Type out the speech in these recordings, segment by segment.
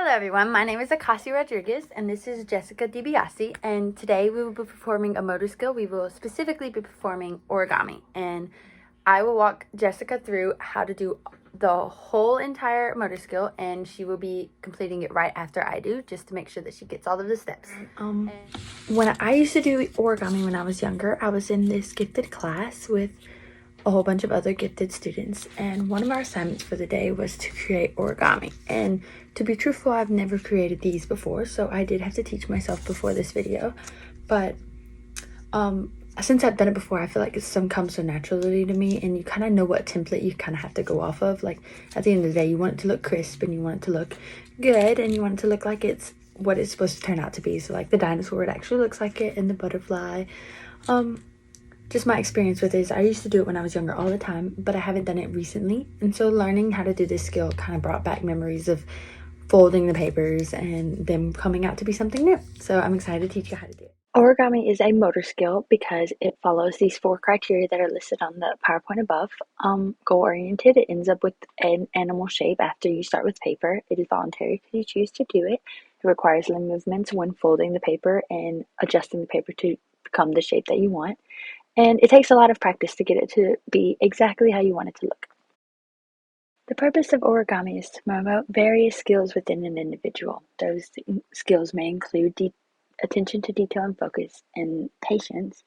Hello everyone, my name is Akasi Rodriguez and this is Jessica DiBiase, and today we will be performing a motor skill. We will specifically be performing origami, and I will walk Jessica through how to do the whole entire motor skill, and she will be completing it right after I do, just to make sure that she gets all of the steps. When I used to do origami when I was younger, I was in this gifted class with a whole bunch of other gifted students, and one of our assignments for the day was to create origami. And to be truthful, I've never created these before, so I did have to teach myself before this video. But since I've done it before, I feel like some comes so naturally to me, and you kind of know what template you kind of have to go off of. Like, at the end of the day, you want it to look crisp and you want it to look good and you want it to look like it's what it's supposed to turn out to be. So like the dinosaur, it actually looks like it, and the butterfly. Just my experience with it is I used to do it when I was younger all the time, but I haven't done it recently. And so learning how to do this skill kind of brought back memories of folding the papers and them coming out to be something new. So I'm excited to teach you how to do it. Origami is a motor skill because it follows these 4 criteria that are listed on the PowerPoint above. Goal-oriented, it ends up with an animal shape after you start with paper. It is voluntary because you choose to do it. It requires limb movements when folding the paper and adjusting the paper to become the shape that you want. And it takes a lot of practice to get it to be exactly how you want it to look. The purpose of origami is to promote various skills within an individual. Those skills may include attention to detail and focus and patience,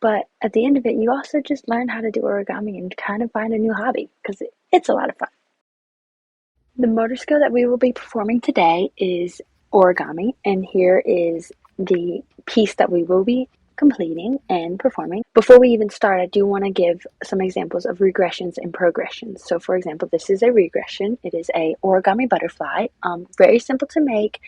but at the end of it, you also just learn how to do origami and kind of find a new hobby because it's a lot of fun. The motor skill that we will be performing today is origami, and here is the piece that we will be completing and performing. Before we even start, I do want to give some examples of regressions and progressions. So for example, this is a regression. It is a origami butterfly, very simple to make,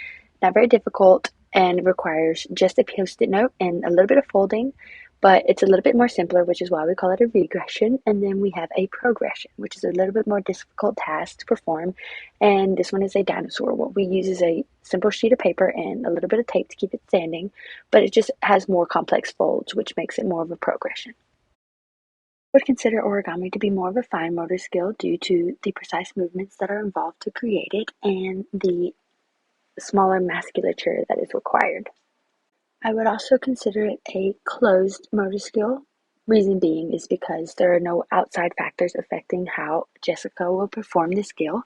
not very difficult, and requires just a post-it note and a little bit of folding, but it's a little bit more simpler, which is why we call it a regression. And then we have a progression, which is a little bit more difficult task to perform, and this one is a dinosaur. What we use is a simple sheet of paper and a little bit of tape to keep it standing, but it just has more complex folds, which makes it more of a progression. I would consider origami to be more of a fine motor skill due to the precise movements that are involved to create it and the smaller musculature that is required. I would also consider it a closed motor skill. Reason being is because there are no outside factors affecting how Jessica will perform the skill,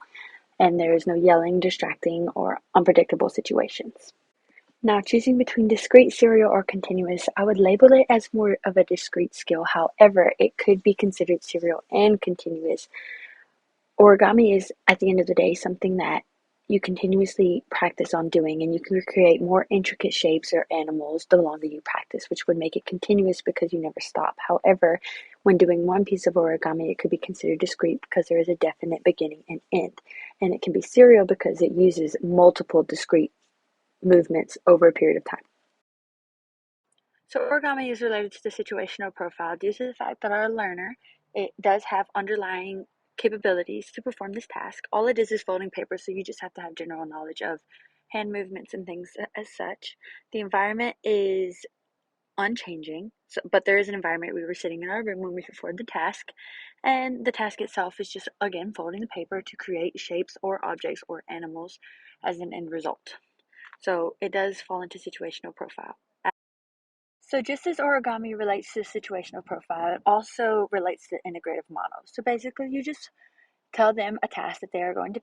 and there is no yelling, distracting, or unpredictable situations. Now, choosing between discrete, serial, or continuous, I would label it as more of a discrete skill. However, it could be considered serial and continuous. Origami is, at the end of the day, something that you continuously practice on doing, and you can create more intricate shapes or animals the longer you practice, which would make it continuous because you never stop. However, when doing one piece of origami, it could be considered discrete because there is a definite beginning and end. And it can be serial because it uses multiple discrete movements over a period of time. So origami is related to the situational profile due to the fact that our learner, it does have underlying capabilities to perform this task. All it is folding paper, so you just have to have general knowledge of hand movements and things as such. The environment is unchanging, but there is an environment. We were sitting in our room when we performed the task, and the task itself is just, again, folding the paper to create shapes or objects or animals as an end result. So it does fall into situational profile. So just as origami relates to the situational profile, it also relates to the integrative model. So basically, you just tell them a task that they are going to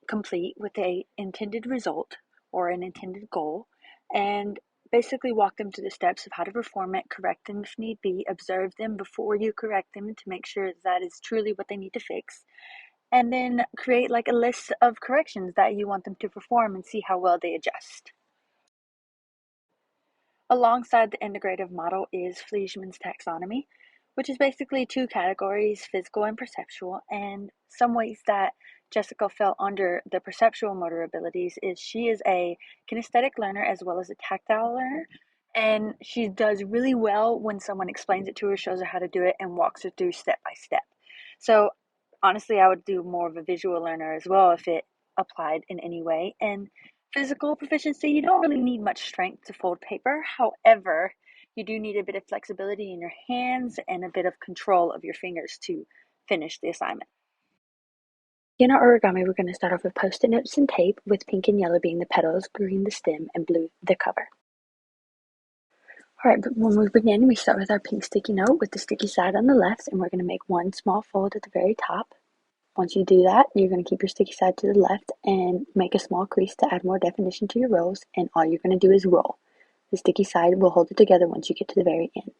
complete with a intended result or an intended goal, and basically walk them through the steps of how to perform it, correct them if need be, observe them before you correct them to make sure that is truly what they need to fix, and then create like a list of corrections that you want them to perform and see how well they adjust. Alongside the integrative model is Fleischmann's taxonomy, which is basically 2 categories, physical and perceptual. And some ways that Jessica fell under the perceptual motor abilities is she is a kinesthetic learner as well as a tactile learner. And she does really well when someone explains it to her, shows her how to do it, and walks her through step by step. So honestly, I would do more of a visual learner as well if it applied in any way. And physical proficiency, you don't really need much strength to fold paper. However, you do need a bit of flexibility in your hands and a bit of control of your fingers to finish the assignment. In our origami, we're going to start off with post-it notes and tape, with pink and yellow being the petals, green the stem, and blue the cover. Alright, but when we begin, we start with our pink sticky note with the sticky side on the left, and we're going to make one small fold at the very top. Once you do that, you're going to keep your sticky side to the left and make a small crease to add more definition to your rows, and all you're going to do is roll. The sticky side will hold it together once you get to the very end.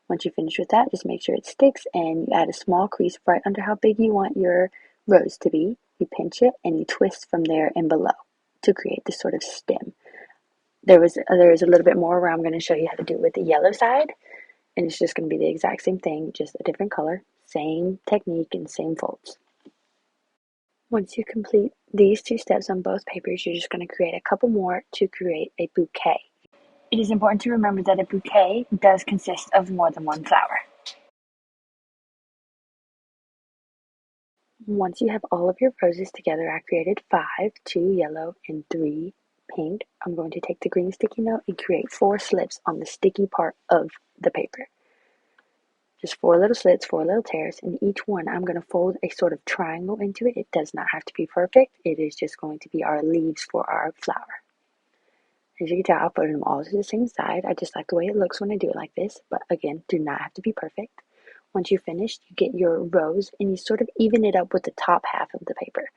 Once you finish with that, just make sure it sticks, and you add a small crease right under how big you want your rows to be. You pinch it and you twist from there and below to create this sort of stem. There is a little bit more where I'm going to show you how to do it with the yellow side, and it's just going to be the exact same thing, just a different color, same technique and same folds. Once you complete these two steps on both papers, you're just going to create a couple more to create a bouquet. It is important to remember that a bouquet does consist of more than one flower. Once you have all of your roses together, I created 5, 2 yellow and 3 pink. I'm going to take the green sticky note and create 4 slips on the sticky part of the paper. Just 4 little slits, 4 little tears, and each one I'm going to fold a sort of triangle into it. It does not have to be perfect. It is just going to be our leaves for our flower. As you can tell, I'll put them all to the same side. I just like the way it looks when I do it like this, but again, do not have to be perfect. Once you're finished, you get your rows and you sort of even it up with the top half of the paper.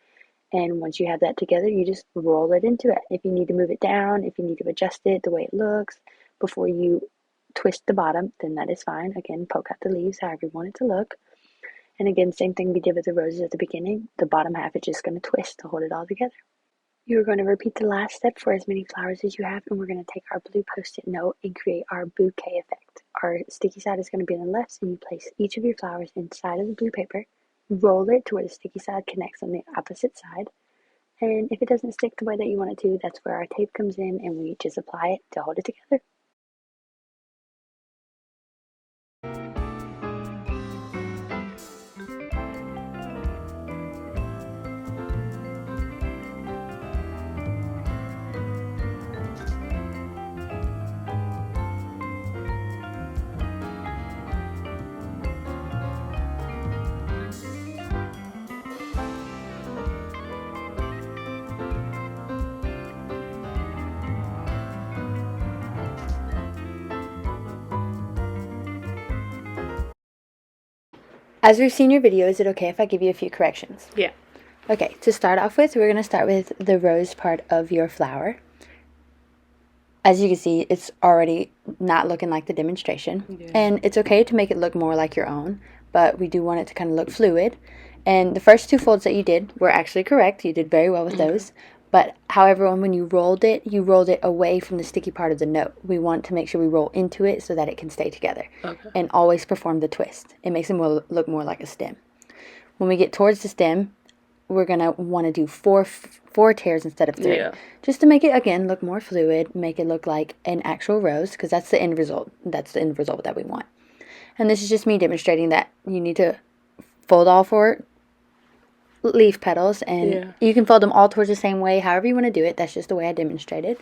And once you have that together, you just roll it into it. If you need to move it down, if you need to adjust it the way it looks before you twist the bottom, then that is fine. Again, poke out the leaves however you want it to look. And again, same thing we did with the roses at the beginning. The bottom half is just going to twist to hold it all together. You're going to repeat the last step for as many flowers as you have, and we're going to take our blue post-it note and create our bouquet effect. Our sticky side is going to be on the left, so you place each of your flowers inside of the blue paper, roll it to where the sticky side connects on the opposite side, and if it doesn't stick the way that you want it to, that's where our tape comes in, and we just apply it to hold it together. As we've seen your video, is it okay if I give you a few corrections? Yeah. Okay, to start off with, we're going to start with the rose part of your flower. As you can see, it's already not looking like the demonstration. Yeah. And it's okay to make it look more like your own, but we do want it to kind of look fluid. And the first 2 folds that you did were actually correct. You did very well with those. But however, when you rolled it away from the sticky part of the note. We want to make sure we roll into it so that it can stay together. Okay. And always perform the twist. It makes it look more like a stem. When we get towards the stem, we're going to want to do four tears instead of 3. Yeah. Just to make it, again, look more fluid, make it look like an actual rose, because that's the end result. That's the end result that we want. And this is just me demonstrating that you need to fold all 4 leaf petals, and you can fold them all towards the same way, however you want to do it. That's just the way I demonstrated.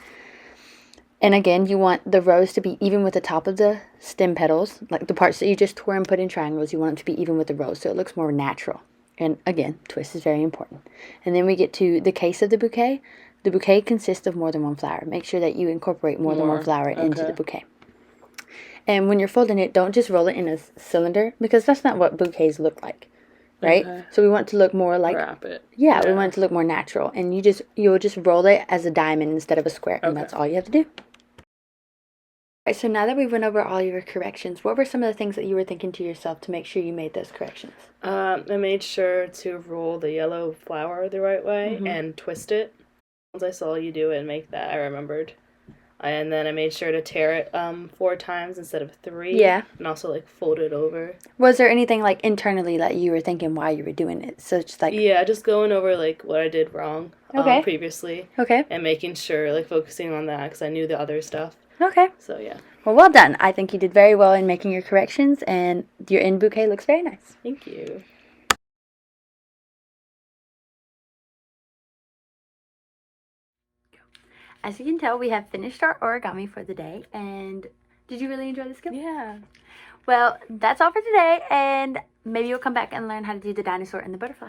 And again, you want the rose to be even with the top of the stem petals, like the parts that you just tore and put in triangles. You want it to be even with the rose so it looks more natural. And again, twist is very important. And then we get to the case of the bouquet. The bouquet consists of more than one flower. Make sure that you incorporate more than one flower into the bouquet. And when you're folding it, don't just roll it in a cylinder, because that's not what bouquets look like, right? Okay. So we want it to look more like, wrap it. Yeah, we want it to look more natural. And you'll just roll it as a diamond instead of a square, and that's all you have to do. Alright, so now that we went over all your corrections, what were some of the things that you were thinking to yourself to make sure you made those corrections? I made sure to roll the yellow flower the right way and twist it. Once I saw you do it and make that, I remembered. And then I made sure to tear it 4 times instead of 3. Yeah. And also, like, fold it over. Was there anything, like, internally that you were thinking while you were doing it? So just, like... Yeah, just going over, like, what I did wrong previously. Okay. And making sure, like, focusing on that because I knew the other stuff. Okay. So, yeah. Well done. I think you did very well in making your corrections, and your end bouquet looks very nice. Thank you. As you can tell, we have finished our origami for the day, and did you really enjoy the skill? Yeah. Well, that's all for today, and maybe you'll come back and learn how to do the dinosaur and the butterfly.